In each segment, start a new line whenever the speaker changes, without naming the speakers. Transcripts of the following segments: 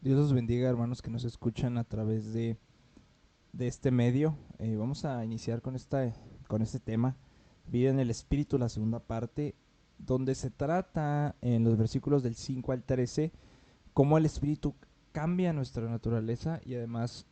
Dios los bendiga, hermanos que nos escuchan a través de este medio. Vamos a iniciar con este tema, Vida en el Espíritu, la segunda parte, donde se trata en los versículos del 5 al 13 cómo el Espíritu cambia nuestra naturaleza y además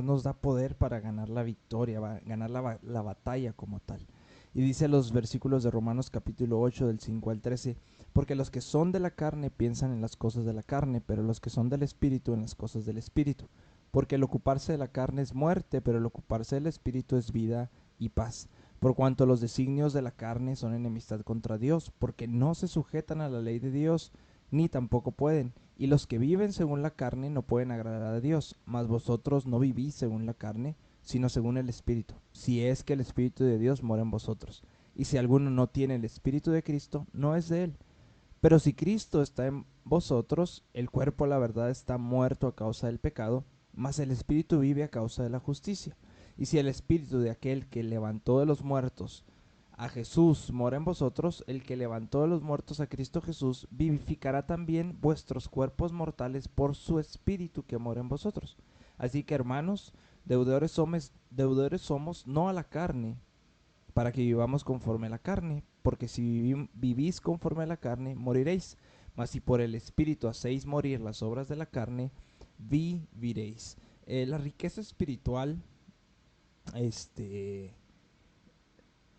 nos da poder para ganar la victoria, ganar la batalla como tal. Y dice los versículos de Romanos capítulo 8 del 5 al 13, porque los que son de la carne piensan en las cosas de la carne, pero los que son del Espíritu en las cosas del Espíritu. Porque el ocuparse de la carne es muerte, pero el ocuparse del Espíritu es vida y paz. Por cuanto los designios de la carne son enemistad contra Dios, porque no se sujetan a la ley de Dios, ni tampoco pueden. Y los que viven según la carne no pueden agradar a Dios, mas vosotros no vivís según la carne, sino según el Espíritu, si es que el Espíritu de Dios mora en vosotros. Y si alguno no tiene el Espíritu de Cristo, no es de él. Pero si Cristo está en vosotros, el cuerpo, la verdad, está muerto a causa del pecado, mas el Espíritu vive a causa de la justicia. Y si el Espíritu de aquel que levantó de los muertos a Jesús mora en vosotros, el que levantó de los muertos a Cristo Jesús vivificará también vuestros cuerpos mortales por su Espíritu que mora en vosotros. Así que, hermanos, deudores somos no a la carne, para que vivamos conforme a la carne, porque si vivís conforme a la carne, moriréis. Mas si por el Espíritu hacéis morir las obras de la carne, viviréis. La riqueza espiritual, este,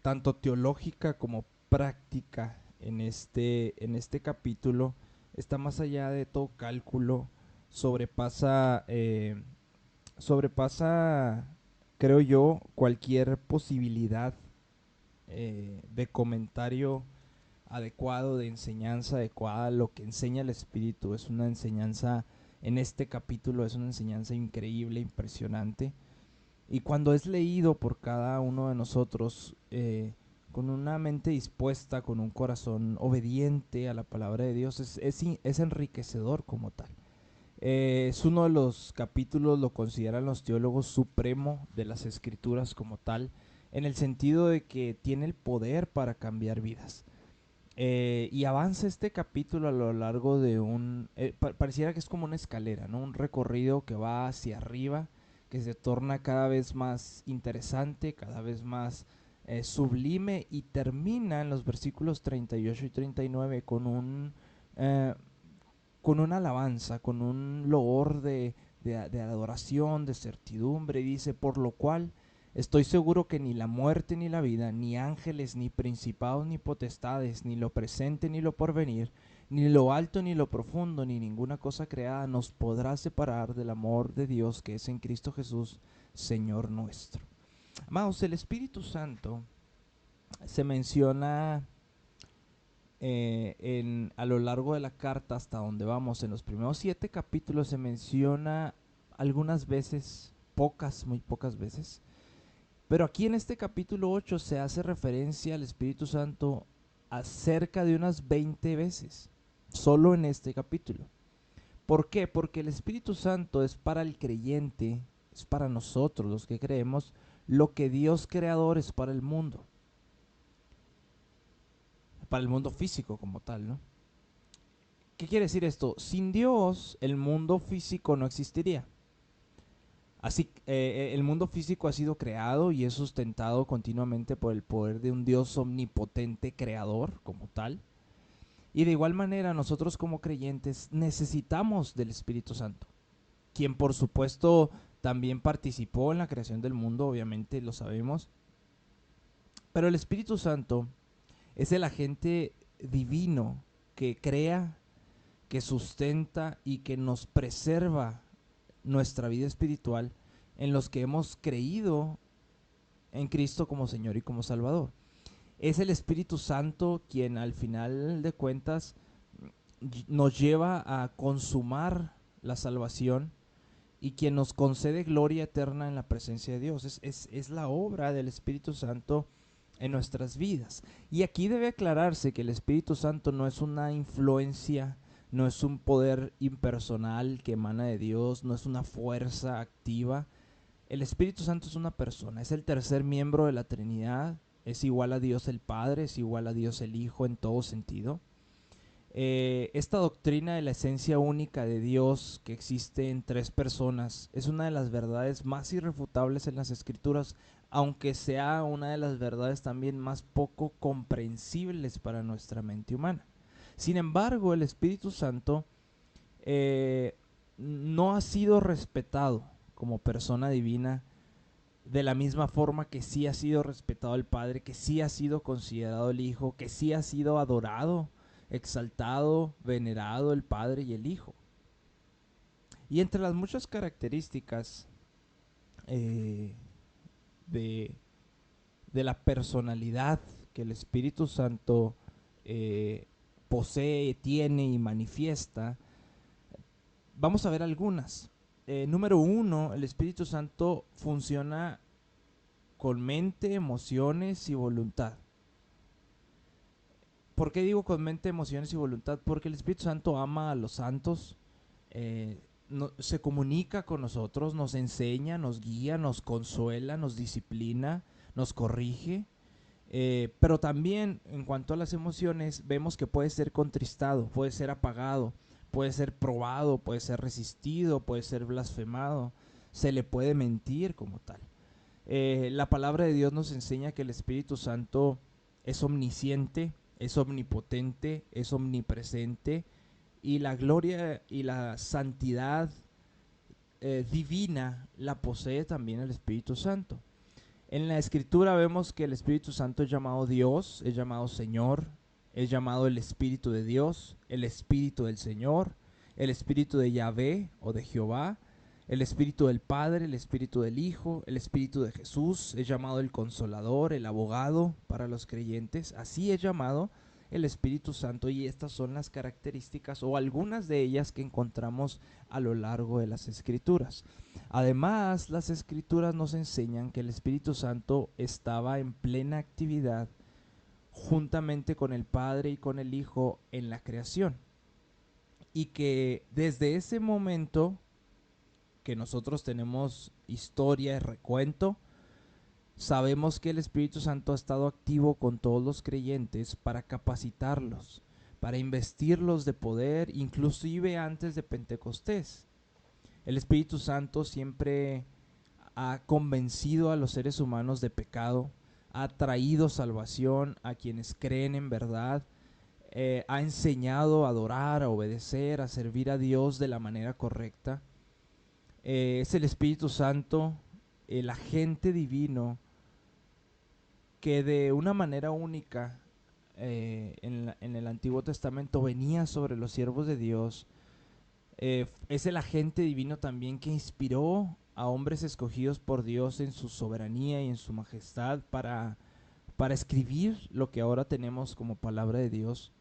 tanto teológica como práctica en este capítulo, está más allá de todo cálculo, sobrepasa, sobrepasa, creo yo, cualquier posibilidad de comentario adecuado, de enseñanza adecuada. Lo que enseña el Espíritu es una enseñanza, en este capítulo es una enseñanza increíble, impresionante. Y cuando es leído por cada uno de nosotros, con una mente dispuesta, con un corazón obediente a la palabra de Dios, es enriquecedor como tal. Es uno de los capítulos, lo consideran los teólogos, supremo de las escrituras como tal, en el sentido de que tiene el poder para cambiar vidas. Y avanza este capítulo a lo largo de pareciera que es como una escalera, ¿no? Un recorrido que va hacia arriba, que se torna cada vez más interesante, cada vez más sublime, y termina en los versículos 38 y 39 eh, con una alabanza, con un loor de adoración, de certidumbre. Dice, por lo cual estoy seguro que ni la muerte ni la vida, ni ángeles, ni principados, ni potestades, ni lo presente ni lo porvenir, ni lo alto ni lo profundo, ni ninguna cosa creada nos podrá separar del amor de Dios que es en Cristo Jesús, Señor nuestro. Amados, el Espíritu Santo se menciona a lo largo de la carta hasta donde vamos. En los primeros 7 capítulos se menciona algunas veces, pocas, muy pocas veces. Pero aquí en este capítulo 8 se hace referencia al Espíritu Santo a cerca de unas 20 veces, solo en este capítulo. ¿Por qué? Porque el Espíritu Santo es para el creyente, es para nosotros los que creemos, lo que Dios creador es para el mundo físico como tal, ¿no? ¿Qué quiere decir esto? Sin Dios, el mundo físico no existiría. Así, el mundo físico ha sido creado y es sustentado continuamente por el poder de un Dios omnipotente creador como tal. Y de igual manera, nosotros como creyentes necesitamos del Espíritu Santo, quien por supuesto también participó en la creación del mundo, obviamente lo sabemos. Pero el Espíritu Santo es el agente divino que crea, que sustenta y que nos preserva nuestra vida espiritual en los que hemos creído en Cristo como Señor y como Salvador. Es el Espíritu Santo quien al final de cuentas nos lleva a consumar la salvación y quien nos concede gloria eterna en la presencia de Dios. Es la obra del Espíritu Santo en nuestras vidas. Y aquí debe aclararse que el Espíritu Santo no es una influencia, no es un poder impersonal que emana de Dios, no es una fuerza activa. El Espíritu Santo es una persona, es el tercer miembro de la Trinidad, es igual a Dios el Padre, es igual a Dios el Hijo en todo sentido. Esta doctrina de la esencia única de Dios que existe en tres personas es una de las verdades más irrefutables en las Escrituras, aunque sea una de las verdades también más poco comprensibles para nuestra mente humana. Sin embargo, el Espíritu Santo no ha sido respetado como persona divina de la misma forma que sí ha sido respetado el Padre, que sí ha sido considerado el Hijo, que sí ha sido adorado, exaltado, venerado el Padre y el Hijo. Y entre las muchas características eh, de, de la personalidad que el Espíritu Santo posee, tiene y manifiesta, vamos a ver algunas. Número uno, el Espíritu Santo funciona con mente, emociones y voluntad. ¿Por qué digo con mente, emociones y voluntad? Porque el Espíritu Santo ama a los santos, se comunica con nosotros, nos enseña, nos guía, nos consuela, nos disciplina, nos corrige. Pero también en cuanto a las emociones, vemos que puede ser contristado, puede ser apagado, puede ser probado, puede ser resistido, puede ser blasfemado, se le puede mentir como tal. La palabra de Dios nos enseña que el Espíritu Santo es omnisciente, es omnipotente, es omnipresente, y la gloria y la santidad divina la posee también el Espíritu Santo. En la Escritura vemos que el Espíritu Santo es llamado Dios, es llamado Señor, es llamado el Espíritu de Dios, el Espíritu del Señor, el Espíritu de Yahvé o de Jehová, el Espíritu del Padre, el Espíritu del Hijo, el Espíritu de Jesús, es llamado el Consolador, el Abogado para los creyentes. Así es llamado el Espíritu Santo, y estas son las características o algunas de ellas que encontramos a lo largo de las Escrituras. Además, las Escrituras nos enseñan que el Espíritu Santo estaba en plena actividad juntamente con el Padre y con el Hijo en la creación, y que desde ese momento que nosotros tenemos historia y recuento, sabemos que el Espíritu Santo ha estado activo con todos los creyentes para capacitarlos, para investirlos de poder, inclusive antes de Pentecostés. El Espíritu Santo siempre ha convencido a los seres humanos de pecado, ha traído salvación a quienes creen en verdad, ha enseñado a adorar, a obedecer, a servir a Dios de la manera correcta. Es el Espíritu Santo, el agente divino, que de una manera única en el Antiguo Testamento venía sobre los siervos de Dios. Es el agente divino también que inspiró a hombres escogidos por Dios en su soberanía y en su majestad para escribir lo que ahora tenemos como palabra de Dios.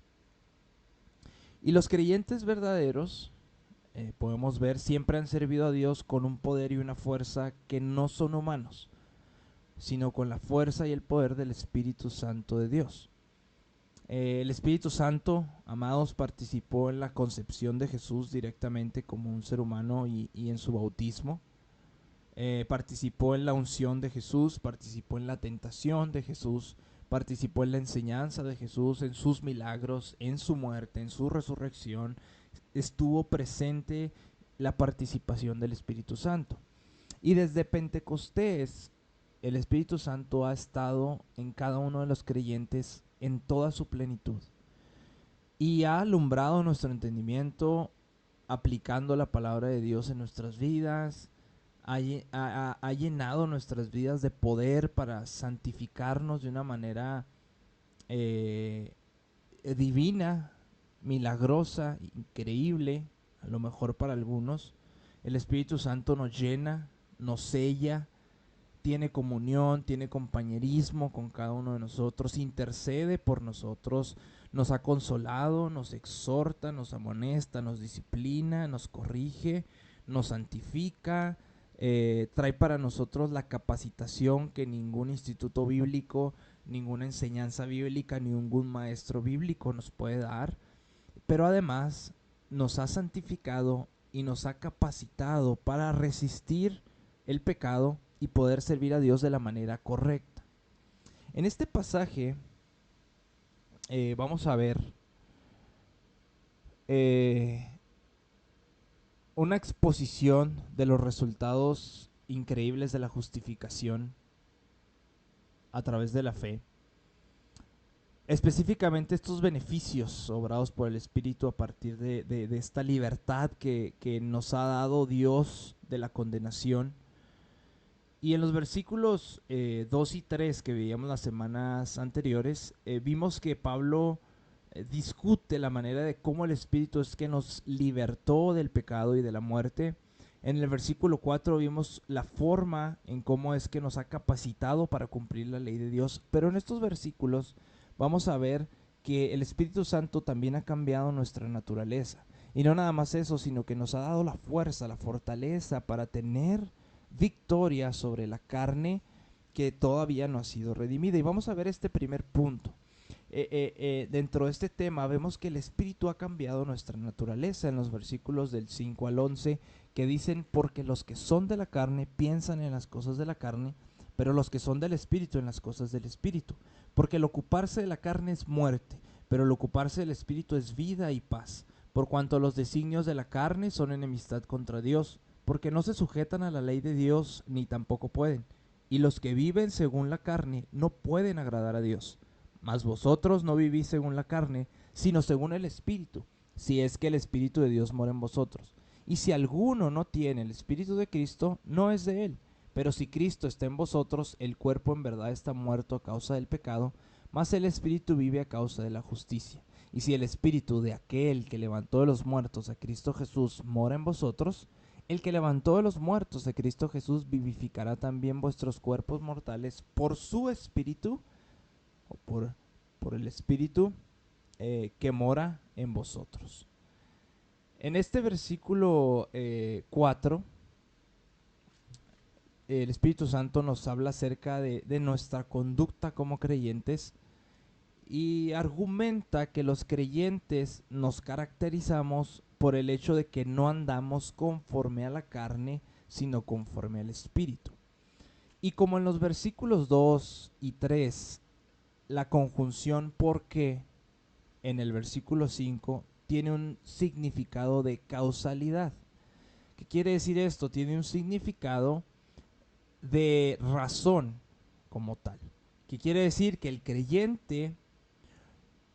Y los creyentes verdaderos, podemos ver, siempre han servido a Dios con un poder y una fuerza que no son humanos, sino con la fuerza y el poder del Espíritu Santo de Dios. El Espíritu Santo, amados, participó en la concepción de Jesús directamente como un ser humano y en su bautismo. Participó en la unción de Jesús, participó en la tentación de Jesús, participó en la enseñanza de Jesús, en sus milagros, en su muerte, en su resurrección. Estuvo presente la participación del Espíritu Santo. Y desde Pentecostés, el Espíritu Santo ha estado en cada uno de los creyentes en toda su plenitud, y ha alumbrado nuestro entendimiento aplicando la palabra de Dios en nuestras vidas, ha llenado nuestras vidas de poder para santificarnos de una manera eh, divina, milagrosa, increíble, a lo mejor para algunos. El Espíritu Santo nos llena, nos sella, tiene comunión, tiene compañerismo con cada uno de nosotros, intercede por nosotros, nos ha consolado, nos exhorta, nos amonesta, nos disciplina, nos corrige, nos santifica, trae para nosotros la capacitación que ningún instituto bíblico, ninguna enseñanza bíblica, ni ningún maestro bíblico nos puede dar. Pero además nos ha santificado y nos ha capacitado para resistir el pecado y poder servir a Dios de la manera correcta. En este pasaje vamos a ver eh, una exposición de los resultados increíbles de la justificación a través de la fe. Específicamente estos beneficios obrados por el Espíritu a partir de esta libertad que nos ha dado Dios de la condenación. Y en los versículos 2 y 3 que veíamos las semanas anteriores, vimos que Pablo discute la manera de cómo el Espíritu es que nos libertó del pecado y de la muerte. En el versículo 4 vimos la forma en cómo es que nos ha capacitado para cumplir la ley de Dios. Pero en estos versículos vamos a ver que el Espíritu Santo también ha cambiado nuestra naturaleza. Y no nada más eso, sino que nos ha dado la fuerza, la fortaleza para tener victoria sobre la carne que todavía no ha sido redimida. Y vamos a ver este primer punto. Dentro de este tema vemos que el Espíritu ha cambiado nuestra naturaleza en los versículos del 5 al 11 que dicen, porque los que son de la carne piensan en las cosas de la carne, pero los que son del Espíritu en las cosas del Espíritu. Porque el ocuparse de la carne es muerte, pero el ocuparse del Espíritu es vida y paz. Por cuanto los designios de la carne son enemistad contra Dios, porque no se sujetan a la ley de Dios ni tampoco pueden. Y los que viven según la carne no pueden agradar a Dios. Mas vosotros no vivís según la carne, sino según el Espíritu, si es que el Espíritu de Dios mora en vosotros. Y si alguno no tiene el Espíritu de Cristo, no es de él. Pero si Cristo está en vosotros, el cuerpo en verdad está muerto a causa del pecado, mas el Espíritu vive a causa de la justicia. Y si el Espíritu de aquel que levantó de los muertos a Cristo Jesús mora en vosotros, el que levantó de los muertos a Cristo Jesús vivificará también vuestros cuerpos mortales por su Espíritu, o por el Espíritu que mora en vosotros. En este versículo 4, el Espíritu Santo nos habla acerca de nuestra conducta como creyentes y argumenta que los creyentes nos caracterizamos por el hecho de que no andamos conforme a la carne, sino conforme al Espíritu. Y como en los versículos 2 y 3, la conjunción porque en el versículo 5 tiene un significado de causalidad. ¿Qué quiere decir esto? Tiene un significado de razón como tal. ¿Qué quiere decir? Que el creyente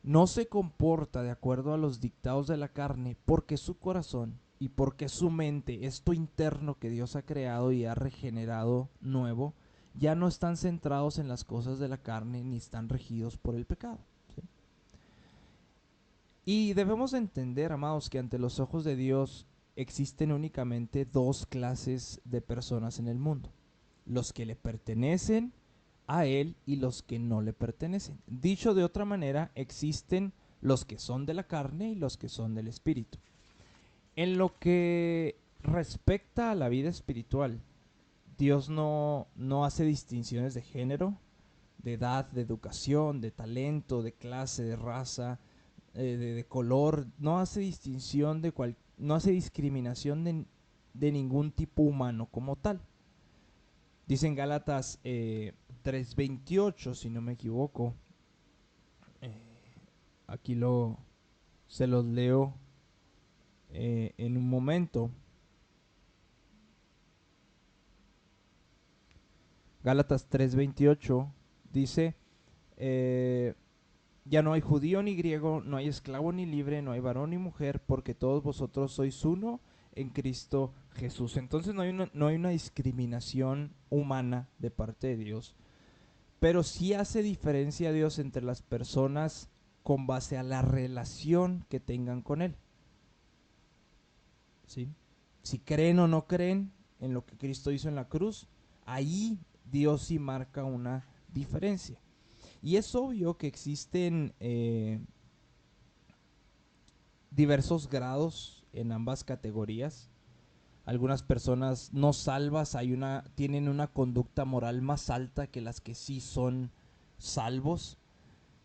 no se comporta de acuerdo a los dictados de la carne porque su corazón y porque su mente, esto interno que Dios ha creado y ha regenerado nuevo, ya no están centrados en las cosas de la carne ni están regidos por el pecado. ¿Sí? Y debemos entender, amados, que ante los ojos de Dios existen únicamente dos clases de personas en el mundo: los que le pertenecen a Él y los que no le pertenecen. Dicho de otra manera, existen los que son de la carne y los que son del Espíritu. En lo que respecta a la vida espiritual, Dios no hace distinciones de género, de edad, de educación, de talento, de clase, de raza, de color. No hace distinción no hace discriminación de ningún tipo humano como tal. Dice en Gálatas 3:28, si no me equivoco. Aquí se los leo en un momento. Gálatas 3:28 dice, ya no hay judío ni griego, no hay esclavo ni libre, no hay varón ni mujer, porque todos vosotros sois uno en Cristo Jesús. Entonces no hay una discriminación humana de parte de Dios, pero sí hace diferencia Dios entre las personas con base a la relación que tengan con Él. ¿Sí? Si creen o no creen en lo que Cristo hizo en la cruz, ahí Dios sí marca una diferencia. Y es obvio que existen diversos grados en ambas categorías. Algunas personas no salvas tienen una conducta moral más alta que las que sí son salvos.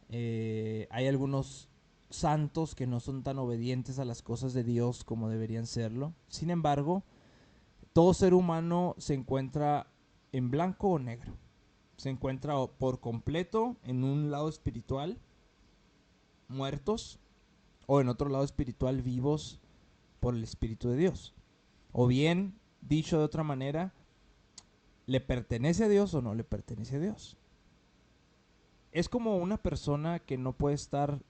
Hay algunos santos que no son tan obedientes a las cosas de Dios como deberían serlo. Sin embargo, todo ser humano se encuentra en blanco o negro. Se encuentra por completo en un lado espiritual, muertos, O en otro lado espiritual, vivos por el Espíritu de Dios. O bien, dicho de otra manera, ¿le pertenece a Dios o no le pertenece a Dios? Es como una persona que no puede estar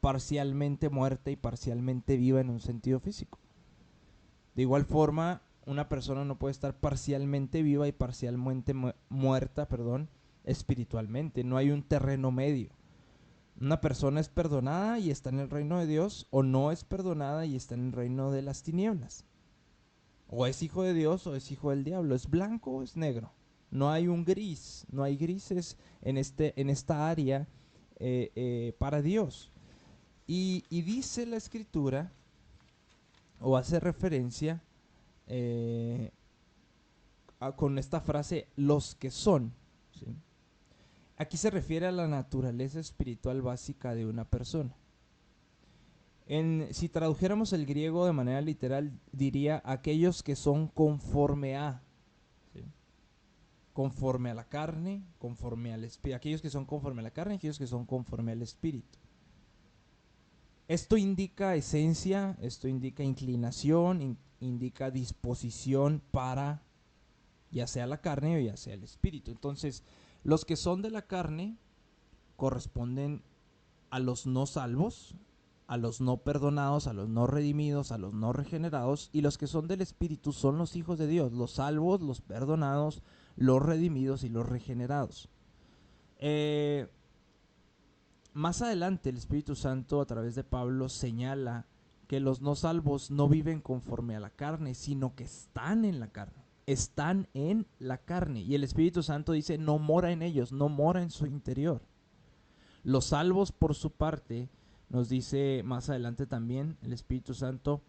parcialmente muerta y parcialmente viva en un sentido físico. De igual forma, una persona no puede estar parcialmente viva y parcialmente muerta, espiritualmente. No hay un terreno medio. Una persona es perdonada y está en el reino de Dios, o no es perdonada y está en el reino de las tinieblas. O es hijo de Dios o es hijo del diablo. Es blanco o es negro. No hay un gris. No hay grises en esta área para Dios. Y dice la escritura, o hace referencia eh, con esta frase, los que son. ¿Sí? Aquí se refiere a la naturaleza espiritual básica de una persona. Si tradujéramos el griego de manera literal, diría aquellos que son conforme a. ¿Sí? Conforme a la carne, conforme al espíritu. Aquellos que son conforme a la carne, aquellos que son conforme al espíritu. Esto indica esencia, esto indica inclinación, indica disposición para ya sea la carne o ya sea el espíritu. Entonces, los que son de la carne corresponden a los no salvos, a los no perdonados, a los no redimidos, a los no regenerados, y los que son del espíritu son los hijos de Dios, los salvos, los perdonados, los redimidos y los regenerados. Más adelante el Espíritu Santo a través de Pablo señala que los no salvos no viven conforme a la carne, sino que están en la carne. Están en la carne. Y el Espíritu Santo dice, no mora en ellos, no mora en su interior. Los salvos, por su parte, nos dice más adelante también el Espíritu Santo,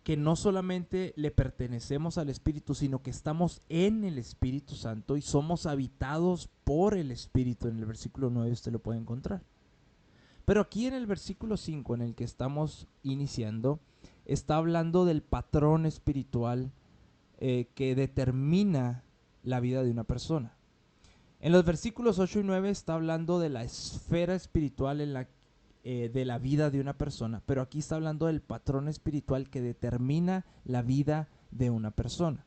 que no solamente le pertenecemos al Espíritu, sino que estamos en el Espíritu Santo y somos habitados por el Espíritu. En el versículo 9 usted lo puede encontrar. Pero aquí en el versículo 5 en el que estamos iniciando, está hablando del patrón espiritual que determina la vida de una persona. En los versículos 8 y 9 está hablando de la esfera espiritual de la vida de una persona, pero aquí está hablando del patrón espiritual que determina la vida de una persona.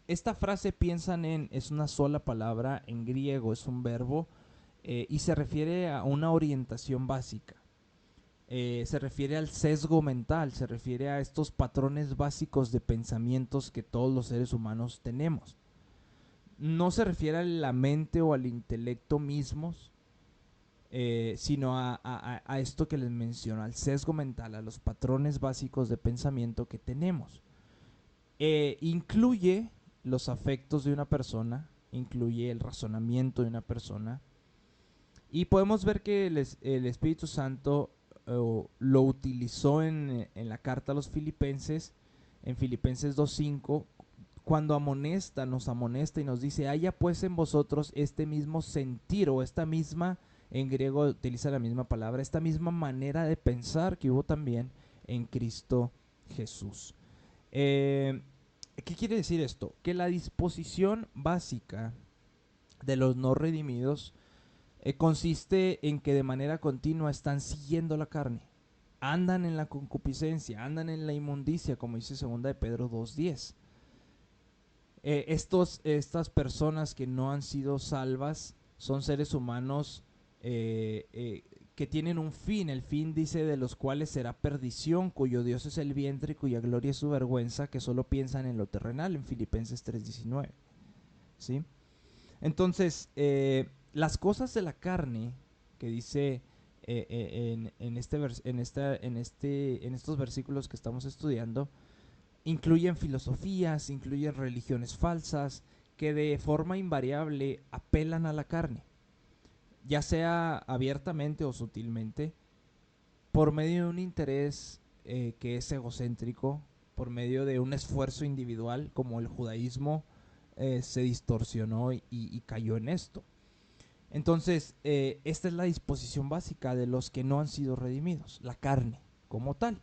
Esta frase piensan es una sola palabra en griego, es un verbo, y se refiere a una orientación básica. Se refiere al sesgo mental, se refiere a estos patrones básicos de pensamientos que todos los seres humanos tenemos. No se refiere a la mente o al intelecto mismos, sino a esto que les menciono, al sesgo mental, a los patrones básicos de pensamiento que tenemos. Incluye los afectos de una persona, incluye el razonamiento de una persona, y podemos ver que el Espíritu Santo lo utilizó en la carta a los Filipenses, en Filipenses 2:5, cuando nos amonesta y nos dice, haya pues en vosotros este mismo sentir, o esta misma, en griego utiliza la misma palabra, esta misma manera de pensar que hubo también en Cristo Jesús. ¿Qué quiere decir esto? Que la disposición básica de los no redimidos consiste en que de manera continua están siguiendo la carne, andan en la concupiscencia, andan en la inmundicia, como dice 2 de Pedro 2:10. Estas personas que no han sido salvas son seres humanos que tienen un fin. El fin dice de los cuales será perdición, cuyo Dios es el vientre y cuya gloria es su vergüenza, que solo piensan en lo terrenal, en Filipenses 3:19. ¿Sí? Entonces, las cosas de la carne que dice en estos versículos que estamos estudiando, incluyen filosofías, incluyen religiones falsas que de forma invariable apelan a la carne, ya sea abiertamente o sutilmente, por medio de un interés que es egocéntrico, por medio de un esfuerzo individual, como el judaísmo se distorsionó y cayó en esto. Entonces, esta es la disposición básica de los que no han sido redimidos, la carne como tal.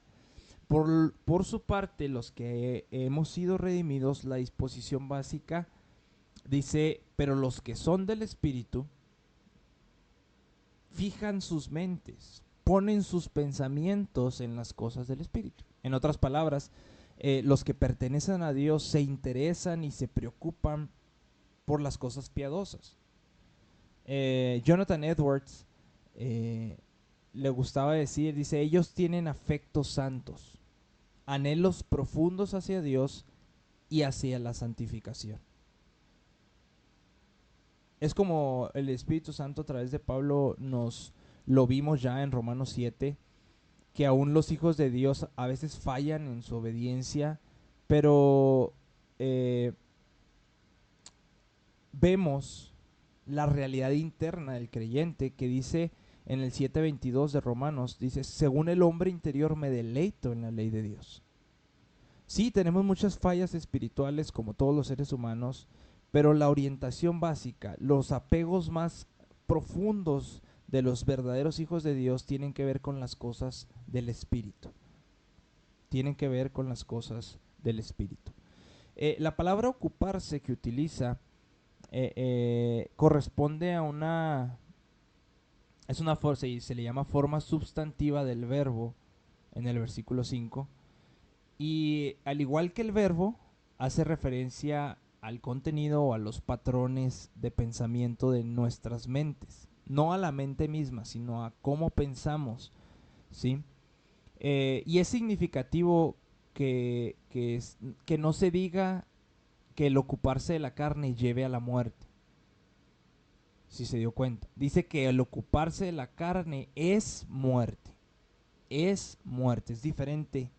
Por su parte, los que hemos sido redimidos, la disposición básica dice, pero los que son del Espíritu, fijan sus mentes, ponen sus pensamientos en las cosas del Espíritu. En otras palabras, los que pertenecen a Dios se interesan y se preocupan por las cosas piadosas. Jonathan Edwards le gustaba decir, dice, ellos tienen afectos santos, anhelos profundos hacia Dios y hacia la santificación. Es como el Espíritu Santo a través de Pablo nos lo vimos ya en Romanos 7, que aún los hijos de Dios a veces fallan en su obediencia, pero vemos la realidad interna del creyente que dice en el 7:22 de Romanos, dice, según el hombre interior me deleito en la ley de Dios. Sí, tenemos muchas fallas espirituales como todos los seres humanos, pero la orientación básica, los apegos más profundos de los verdaderos hijos de Dios tienen que ver con las cosas del Espíritu. Tienen que ver con las cosas del Espíritu. La palabra ocuparse que utiliza corresponde a una... Es una forma, y se le llama forma sustantiva del verbo en el versículo 5. Y al igual que el verbo, hace referencia al contenido o a los patrones de pensamiento de nuestras mentes. No a la mente misma, sino a cómo pensamos, ¿sí? Y es significativo que no se diga que el ocuparse de la carne lleve a la muerte. Si se dio cuenta. Dice que el ocuparse de la carne es muerte. Es muerte. Es diferente.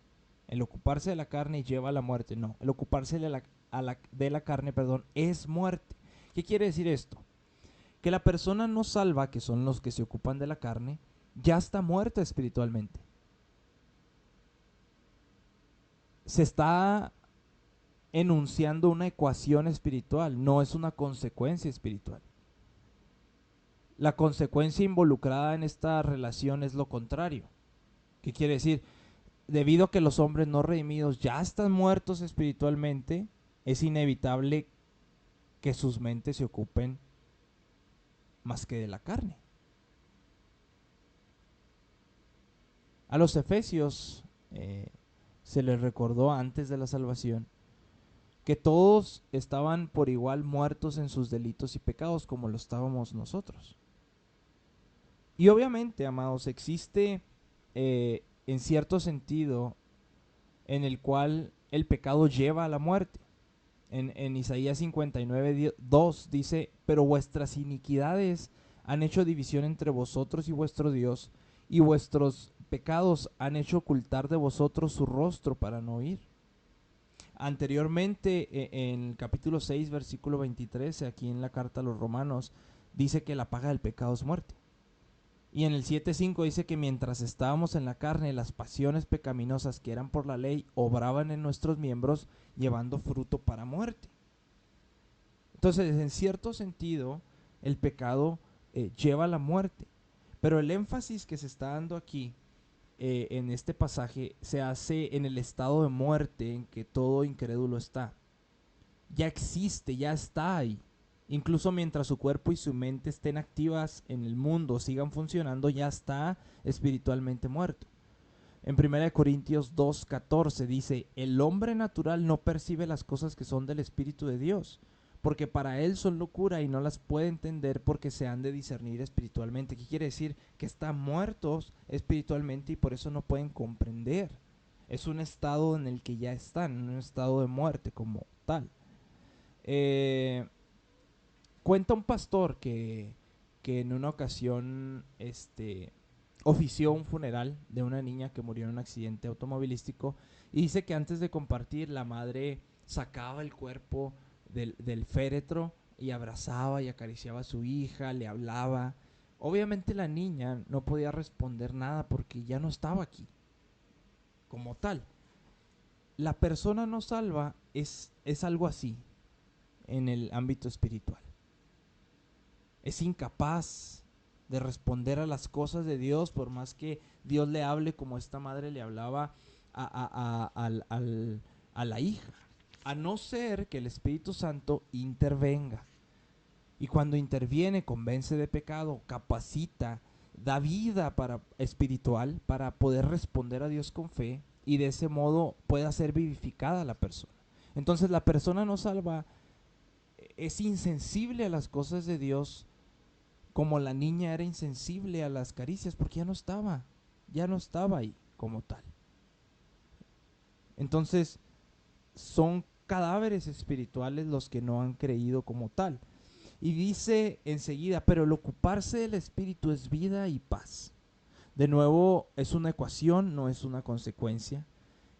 El ocuparse de la carne lleva a la muerte. No. El ocuparse de la carne, es muerte. ¿Qué quiere decir esto? Que la persona no salva, que son los que se ocupan de la carne, ya está muerta espiritualmente. Se está enunciando una ecuación espiritual, no es una consecuencia espiritual. La consecuencia involucrada en esta relación es lo contrario. ¿Qué quiere decir? Debido a que los hombres no redimidos ya están muertos espiritualmente, es inevitable que sus mentes se ocupen más que de la carne. A los efesios se les recordó antes de la salvación que todos estaban por igual muertos en sus delitos y pecados como lo estábamos nosotros. Y obviamente, amados, existe en cierto sentido en el cual el pecado lleva a la muerte. En Isaías 59:2 dice, pero vuestras iniquidades han hecho división entre vosotros y vuestro Dios, y vuestros pecados han hecho ocultar de vosotros su rostro para no oír. Anteriormente, en el capítulo 6, versículo 23, aquí en la carta a los Romanos, dice que la paga del pecado es muerte. Y en el 7:5 dice que mientras estábamos en la carne, las pasiones pecaminosas que eran por la ley obraban en nuestros miembros, llevando fruto para muerte. Entonces, en cierto sentido, el pecado lleva a la muerte. Pero el énfasis que se está dando aquí, en este pasaje, se hace en el estado de muerte en que todo incrédulo está. Ya existe, ya está ahí. Incluso mientras su cuerpo y su mente estén activas en el mundo, sigan funcionando, ya está espiritualmente muerto. En 1 Corintios 2:14 dice, el hombre natural no percibe las cosas que son del Espíritu de Dios, porque para él son locura y no las puede entender porque se han de discernir espiritualmente. ¿Qué quiere decir? Que están muertos espiritualmente y por eso no pueden comprender. Es un estado en el que ya están, en un estado de muerte como tal. Cuenta un pastor que en una ocasión ofició un funeral de una niña que murió en un accidente automovilístico y dice que antes de compartir la madre sacaba el cuerpo del féretro y abrazaba y acariciaba a su hija, le hablaba. Obviamente la niña no podía responder nada porque ya no estaba aquí como tal. La persona no salva es algo así en el ámbito espiritual. Es incapaz de responder a las cosas de Dios por más que Dios le hable como esta madre le hablaba a la hija, a no ser que el Espíritu Santo intervenga. Y cuando interviene, convence de pecado, capacita da vida espiritual para poder responder a Dios con fe y de ese modo pueda ser vivificada la persona. Entonces la persona no salva es insensible a las cosas de Dios como la niña era insensible a las caricias porque ya no estaba ahí como tal. Entonces son cadáveres espirituales los que no han creído como tal. Y dice enseguida, pero el ocuparse del espíritu es vida y paz. De nuevo, es una ecuación, no es una consecuencia.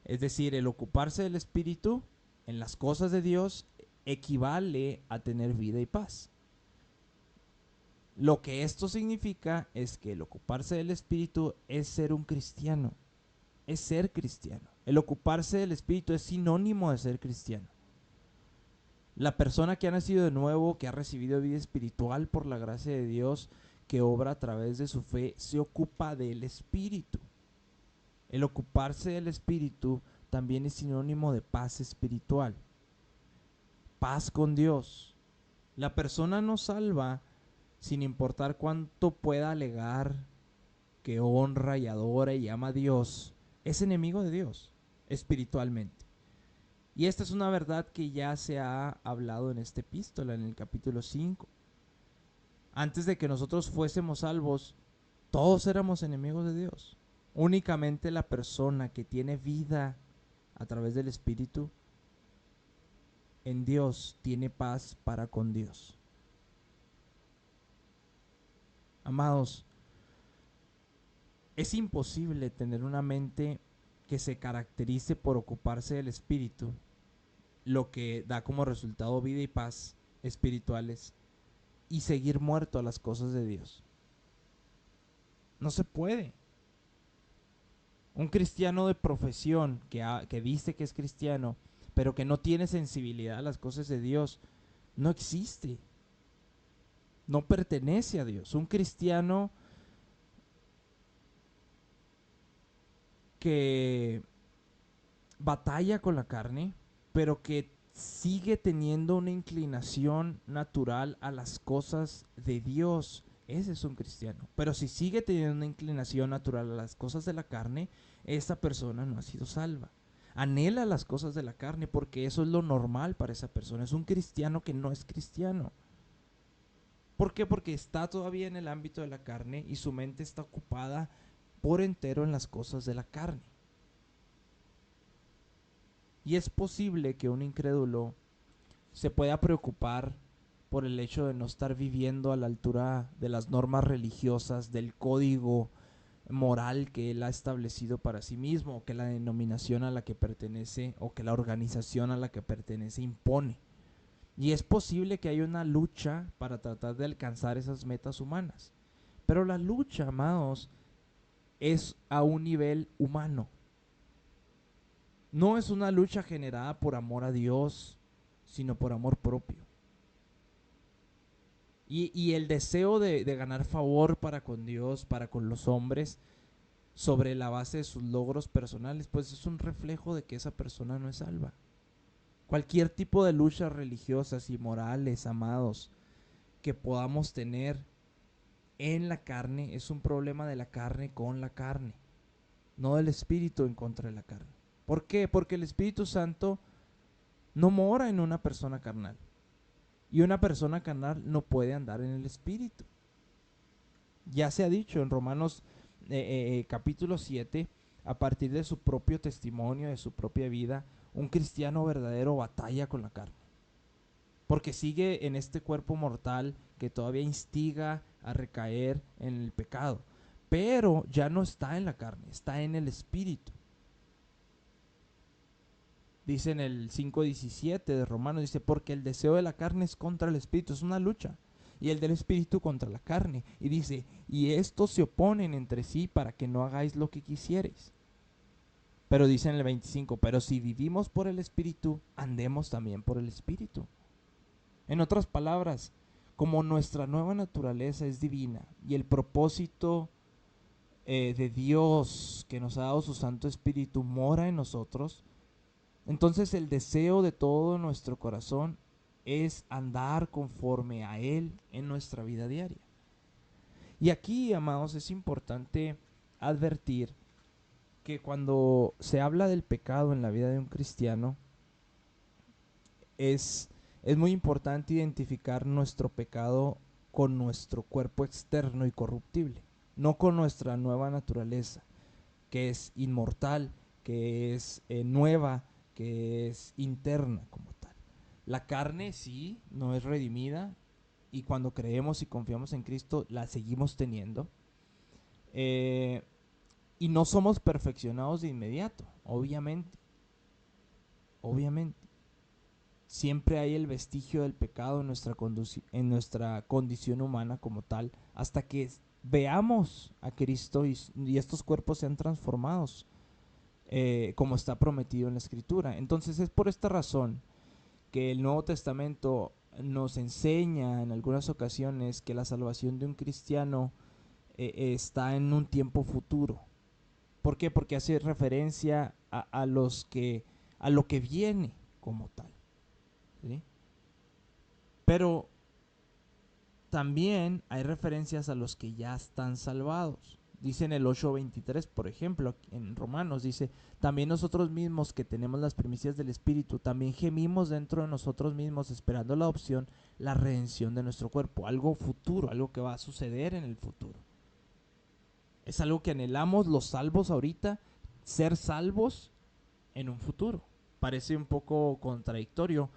Es decir, el ocuparse del espíritu en las cosas de Dios equivale a tener vida y paz. Lo que esto significa es que el ocuparse del espíritu es ser un cristiano, es ser cristiano. El ocuparse del espíritu es sinónimo de ser cristiano. La persona que ha nacido de nuevo, que ha recibido vida espiritual por la gracia de Dios, que obra a través de su fe, se ocupa del espíritu. El ocuparse del espíritu también es sinónimo de paz espiritual. Paz con Dios. La persona no salva, sin importar cuánto pueda alegar que honra y adora y ama a Dios, es enemigo de Dios espiritualmente. Y esta es una verdad que ya se ha hablado en esta epístola, en el capítulo 5. Antes de que nosotros fuésemos salvos, todos éramos enemigos de Dios. Únicamente la persona que tiene vida a través del Espíritu en Dios tiene paz para con Dios. Amados, es imposible tener una mente que se caracterice por ocuparse del Espíritu, lo que da como resultado vida y paz espirituales, y seguir muerto a las cosas de Dios. No se puede. Un cristiano de profesión que dice que es cristiano, pero que no tiene sensibilidad a las cosas de Dios, no existe. No pertenece a Dios. Un cristiano que batalla con la carne, pero que sigue teniendo una inclinación natural a las cosas de Dios, ese es un cristiano. Pero si sigue teniendo una inclinación natural a las cosas de la carne, esa persona no ha sido salva. Anhela las cosas de la carne porque eso es lo normal para esa persona. Es un cristiano que no es cristiano. ¿Por qué? Porque está todavía en el ámbito de la carne y su mente está ocupada por entero en las cosas de la carne. Y es posible que un incrédulo se pueda preocupar por el hecho de no estar viviendo a la altura de las normas religiosas, del código moral que él ha establecido para sí mismo, o que la denominación a la que pertenece, o que la organización a la que pertenece impone. Y es posible que haya una lucha para tratar de alcanzar esas metas humanas. Pero la lucha, amados, es a un nivel humano. No es una lucha generada por amor a Dios, sino por amor propio. Y el deseo de ganar favor para con Dios, para con los hombres, sobre la base de sus logros personales, pues es un reflejo de que esa persona no es salva. Cualquier tipo de luchas religiosas y morales, amados, que podamos tener en la carne, es un problema de la carne con la carne, no del espíritu en contra de la carne. ¿Por qué? Porque el Espíritu Santo no mora en una persona carnal. Y una persona carnal no puede andar en el espíritu. Ya se ha dicho en Romanos capítulo 7, a partir de su propio testimonio, de su propia vida, un cristiano verdadero batalla con la carne. Porque sigue en este cuerpo mortal que todavía instiga a recaer en el pecado. Pero ya no está en la carne, está en el espíritu. Dice en el 5:17 de Romanos, dice, porque el deseo de la carne es contra el espíritu, es una lucha. Y el del espíritu contra la carne. Y dice, y estos se oponen entre sí para que no hagáis lo que quisierais. Pero dice en el 25, pero si vivimos por el espíritu, andemos también por el espíritu. En otras palabras, como nuestra nueva naturaleza es divina y el propósito de Dios que nos ha dado su Santo Espíritu mora en nosotros, entonces el deseo de todo nuestro corazón es andar conforme a Él en nuestra vida diaria. Y aquí, amados, es importante advertir que cuando se habla del pecado en la vida de un cristiano, es, es muy importante identificar nuestro pecado con nuestro cuerpo externo y corruptible, no con nuestra nueva naturaleza, que es inmortal, que es nueva, que es interna como tal. La carne sí, no es redimida, y cuando creemos y confiamos en Cristo la seguimos teniendo. Y no somos perfeccionados de inmediato, obviamente. Obviamente. Siempre hay el vestigio del pecado en nuestra condición humana como tal, hasta que veamos a Cristo y estos cuerpos sean transformados, como está prometido en la Escritura. Entonces es por esta razón que el Nuevo Testamento nos enseña en algunas ocasiones que la salvación de un cristiano está en un tiempo futuro. ¿Por qué? Porque hace referencia a lo que viene como tal, ¿sí? Pero también hay referencias a los que ya están salvados. Dice en el 8:23, por ejemplo, en Romanos, dice, también nosotros mismos que tenemos las primicias del Espíritu, también gemimos dentro de nosotros mismos esperando la adopción, la redención de nuestro cuerpo, algo futuro, algo que va a suceder en el futuro. Es algo que anhelamos los salvos ahorita, ser salvos en un futuro. Parece un poco contradictorio,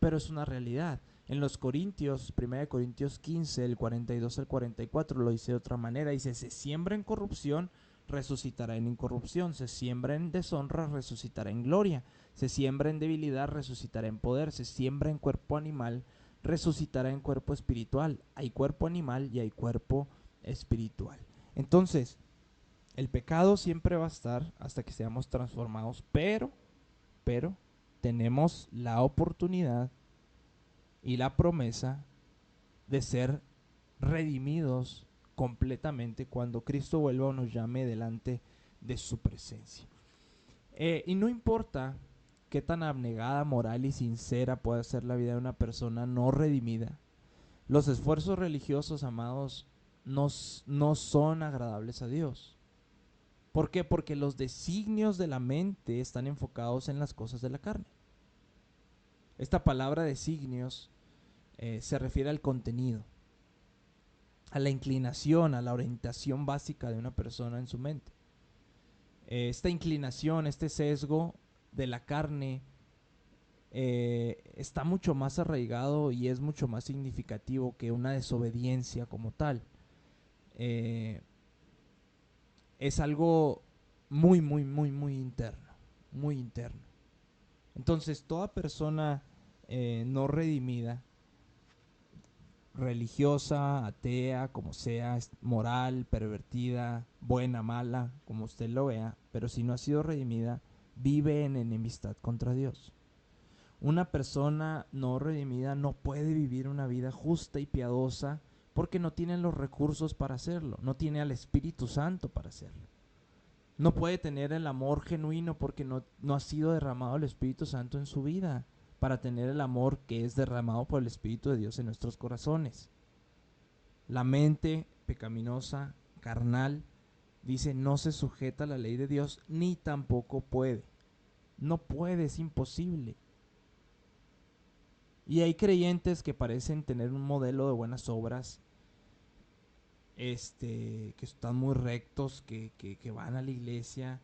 pero es una realidad. En los Corintios, 1 Corintios 15, el 42 al 44, lo dice de otra manera. Dice, se siembra en corrupción, resucitará en incorrupción. Se siembra en deshonra, resucitará en gloria. Se siembra en debilidad, resucitará en poder. Se siembra en cuerpo animal, resucitará en cuerpo espiritual. Hay cuerpo animal y hay cuerpo espiritual. Entonces, el pecado siempre va a estar hasta que seamos transformados, pero tenemos la oportunidad y la promesa de ser redimidos completamente cuando Cristo vuelva o nos llame delante de su presencia. Y no importa qué tan abnegada, moral y sincera pueda ser la vida de una persona no redimida, los esfuerzos religiosos, amados, no son agradables a Dios. ¿Por qué? Porque los designios de la mente están enfocados en las cosas de la carne. Esta palabra designios se refiere al contenido, a la inclinación, a la orientación básica de una persona en su mente. Esta inclinación, este sesgo de la carne está mucho más arraigado y es mucho más significativo que una desobediencia como tal. Es algo muy, muy, muy, muy interno, muy interno. Entonces, toda persona no redimida, religiosa, atea, como sea, moral, pervertida, buena, mala, como usted lo vea, pero si no ha sido redimida, vive en enemistad contra Dios. Una persona no redimida no puede vivir una vida justa y piadosa porque no tiene los recursos para hacerlo, no tiene al Espíritu Santo para hacerlo. No puede tener el amor genuino porque no ha sido derramado el Espíritu Santo en su vida para tener el amor que es derramado por el Espíritu de Dios en nuestros corazones. La mente pecaminosa, carnal, dice, no se sujeta a la ley de Dios ni tampoco puede. No puede, es imposible. Y hay creyentes que parecen tener un modelo de buenas obras, que están muy rectos, que van a la iglesia,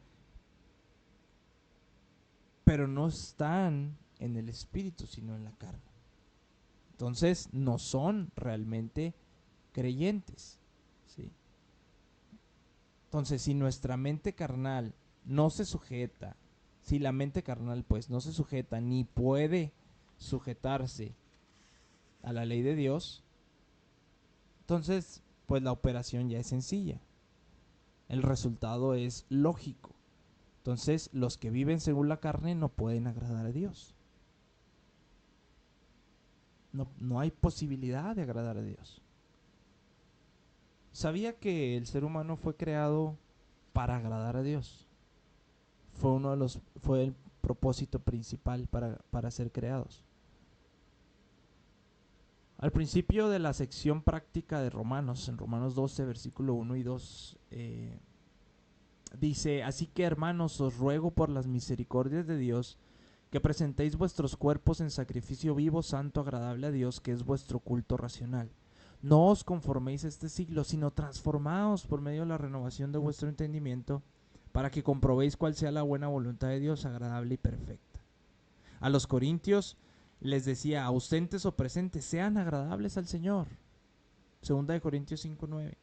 pero no están en el espíritu, sino en la carne. Entonces no son realmente creyentes, ¿sí? Entonces, si nuestra mente carnal no se sujeta, si la mente carnal pues no se sujeta ni puede sujetarse a la ley de Dios, entonces pues la operación ya es sencilla. El resultado es lógico. Entonces, los que viven según la carne no pueden agradar a Dios. No hay posibilidad de agradar a Dios. ¿Sabía que el ser humano fue creado para agradar a Dios? Fue el propósito principal para ser creados. Al principio de la sección práctica de Romanos, en Romanos 12, versículo 1 y 2, dice: así que, hermanos, os ruego por las misericordias de Dios que presentéis vuestros cuerpos en sacrificio vivo, santo, agradable a Dios, que es vuestro culto racional. No os conforméis a este siglo, sino transformaos por medio de la renovación de vuestro entendimiento, para que comprobéis cuál sea la buena voluntad de Dios, agradable y perfecta. A los corintios les decía: ausentes o presentes, sean agradables al Señor. Segunda de Corintios 5:9.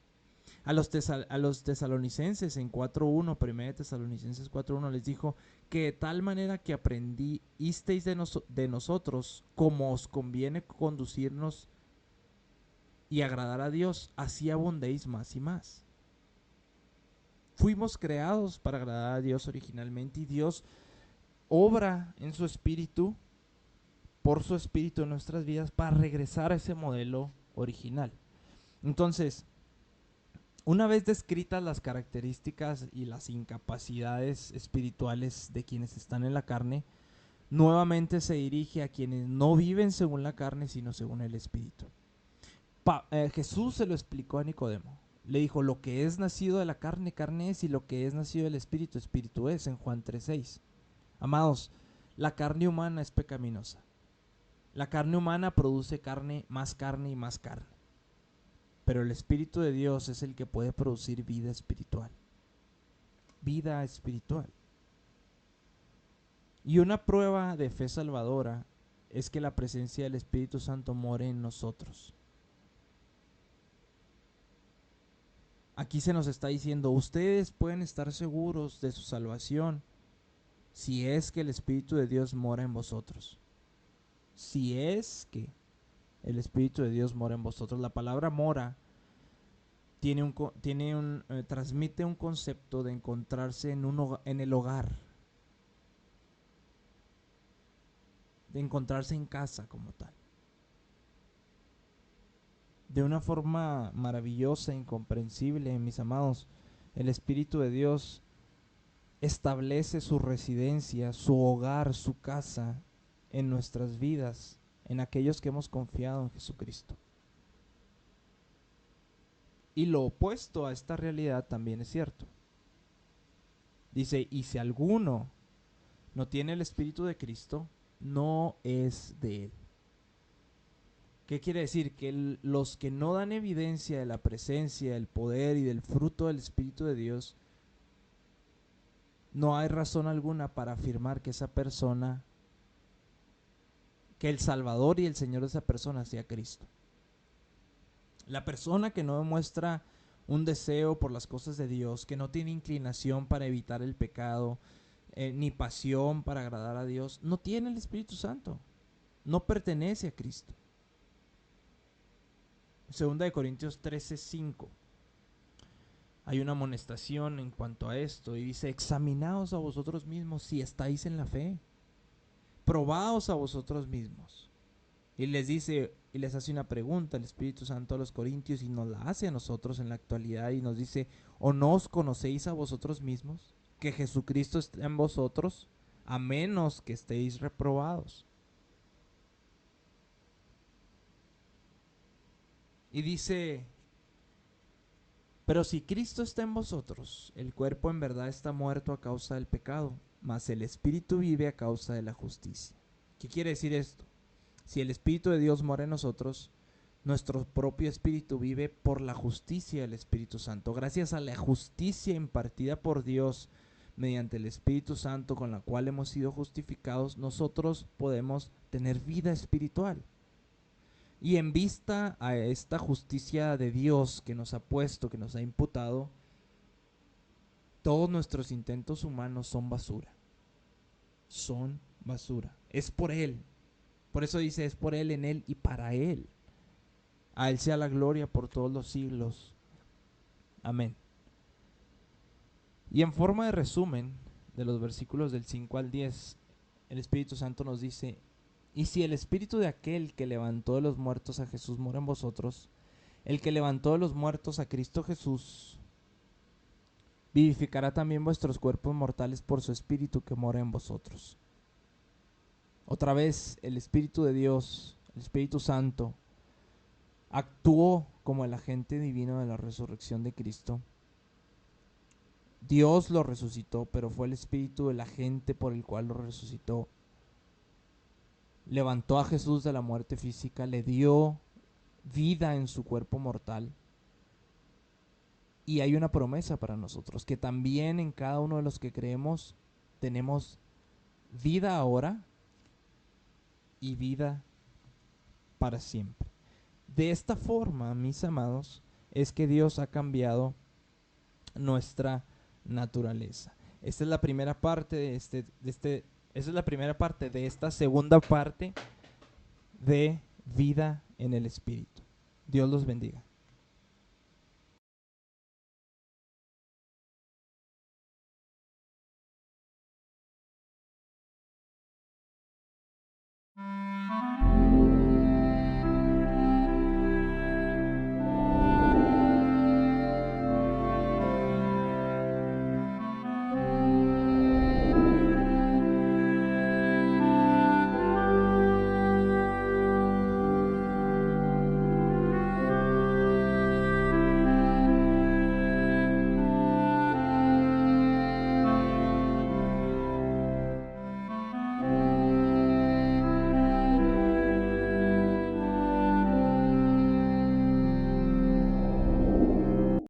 A los tesalonicenses en 4:1, primera de Tesalonicenses 4:1, les dijo: que de tal manera que aprendisteis de nosotros como os conviene conducirnos y agradar a Dios, así abundéis más y más. Fuimos creados para agradar a Dios originalmente, y Dios obra en su espíritu, por su espíritu en nuestras vidas, para regresar a ese modelo original. Entonces, una vez descritas las características y las incapacidades espirituales de quienes están en la carne, nuevamente se dirige a quienes no viven según la carne, sino según el espíritu. Jesús se lo explicó a Nicodemo. Le dijo: lo que es nacido de la carne, carne es, y lo que es nacido del espíritu, espíritu es, en Juan 3:6. Amados, la carne humana es pecaminosa. La carne humana produce carne y más carne. Pero el Espíritu de Dios es el que puede producir vida espiritual. Vida espiritual. Y una prueba de fe salvadora es que la presencia del Espíritu Santo more en nosotros. Aquí se nos está diciendo: ustedes pueden estar seguros de su salvación si es que el Espíritu de Dios mora en vosotros. Si es que el Espíritu de Dios mora en vosotros. La palabra mora transmite un concepto de encontrarse en el hogar, de encontrarse en casa como tal. De una forma maravillosa e incomprensible, mis amados, el Espíritu de Dios establece su residencia, su hogar, su casa en nuestras vidas, en aquellos que hemos confiado en Jesucristo. Y lo opuesto a esta realidad también es cierto. Dice: y si alguno no tiene el Espíritu de Cristo, no es de él. ¿Qué quiere decir? Que los que no dan evidencia de la presencia, del poder y del fruto del Espíritu de Dios, no hay razón alguna para afirmar que esa persona, que el Salvador y el Señor de esa persona sea Cristo. La persona que no demuestra un deseo por las cosas de Dios, que no tiene inclinación para evitar el pecado, ni pasión para agradar a Dios, no tiene el Espíritu Santo, no pertenece a Cristo. Segunda de Corintios 13:5. Hay una amonestación en cuanto a esto y dice: examinaos a vosotros mismos si estáis en la fe, probaos a vosotros mismos. Y les dice, y les hace una pregunta el Espíritu Santo a los corintios, y nos la hace a nosotros en la actualidad, y nos dice: ¿o no os conocéis a vosotros mismos, que Jesucristo está en vosotros, a menos que estéis reprobados? Y dice: pero si Cristo está en vosotros, el cuerpo en verdad está muerto a causa del pecado, mas el Espíritu vive a causa de la justicia. ¿Qué quiere decir esto? Si el Espíritu de Dios mora en nosotros, nuestro propio espíritu vive por la justicia del Espíritu Santo. Gracias a la justicia impartida por Dios mediante el Espíritu Santo, con la cual hemos sido justificados, nosotros podemos tener vida espiritual. Y en vista a esta justicia de Dios que nos ha puesto, que nos ha imputado, todos nuestros intentos humanos son basura. Son basura. Es por Él. Por eso dice: es por Él, en Él y para Él. A Él sea la gloria por todos los siglos. Amén. Y en forma de resumen de los versículos del 5 al 10, el Espíritu Santo nos dice: y si el Espíritu de aquel que levantó de los muertos a Jesús mora en vosotros, el que levantó de los muertos a Cristo Jesús vivificará también vuestros cuerpos mortales por su Espíritu que mora en vosotros. Otra vez, el Espíritu de Dios, el Espíritu Santo, actuó como el agente divino de la resurrección de Cristo. Dios lo resucitó, pero fue el Espíritu el agente por el cual lo resucitó. Levantó a Jesús de la muerte física, le dio vida en su cuerpo mortal. Y hay una promesa para nosotros, que también en cada uno de los que creemos tenemos vida ahora y vida para siempre. De esta forma, mis amados, es que Dios ha cambiado nuestra naturaleza. Esta es la primera parte esa es la primera parte de esta segunda parte de vida en el Espíritu. Dios los bendiga.